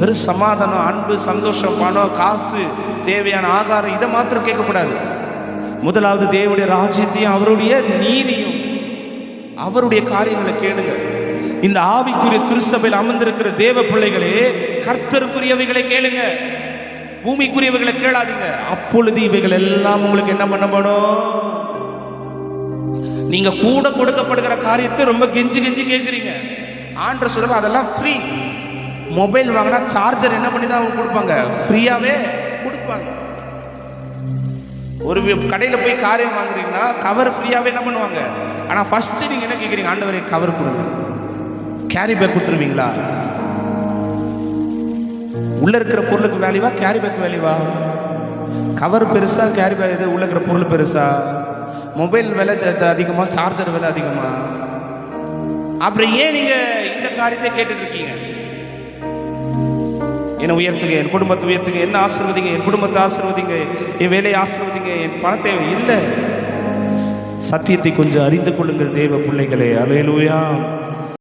வெறும் சமாதானம், அன்பு, சந்தோஷம், பணம், காசு, தேவையான ஆகாரம் இதை மாத்திரம் கேட்கக்கூடாது. முதலாவது தேவனுடைய ராஜ்யத்தையும் அவருடைய நீதியும் அவருடைய காரியங்களை கேளுங்க. இந்த ஆவிக்குரிய திருச்சபையில் அமர்ந்திருக்கிற தேவ பிள்ளைகளே, கர்த்தருக்குரியவைகளை கேளுங்க, பூமிக்குரியவைகளை கேளாதீங்க. அப்பொழுது இவைகள் எல்லாம் உங்களுக்கு என்ன பண்ணப்படும்? நீங்க கூட கொடுக்கப்படுகிற காரியத்தை ரொம்ப கெஞ்சி கெஞ்சி கேட்குறீங்க. ஆண்டவர் சொல்ற அதெல்லாம் ஃப்ரீ. மொபைல் வாங்கினா சார்ஜர் என்ன பண்ணி தான் கொடுப்பாங்க? ஃப்ரீயாவே கொடுப்பாங்க. ஒரு கடையில் போய் காரியம் வாங்குறீங்கன்னா கவர் ஃப்ரீயாவே என்ன பண்ணுவாங்க? ஆனால் ஃபர்ஸ்ட் நீங்க என்ன கேட்குறீங்க? ஆண்டவரே கவர் கொடுங்க. கேரி பேக் கொடுத்துருவீங்களா? உள்ள இருக்கிற பொருளுக்கு வேல்யூவா, கேரி பேக் வேல்யூவா? கவர் பெருசா, கேரி பேக் இது உள்ள இருக்கிற பொருள் பெருசா? மொபைல் விலை அதிகமா, சார்ஜர் விலை அதிகமா? அப்புறம் ஏன் நீங்க இந்த காரியத்தை கேட்டுட்டு இருக்கீங்க? என்னை உயர்த்துங்க, என் குடும்பத்தை உயர்த்துங்க, என்ன ஆசீர்வதிங்க, என் குடும்பத்தை ஆசீர்வதிங்க, என் வேலையை ஆசீர்வதிங்க, என் பணத்தை இல்லை. சத்தியத்தை கொஞ்சம் அறிந்து கொள்ளுங்கள் தேவ பிள்ளைகளே. அல்லேலூயா.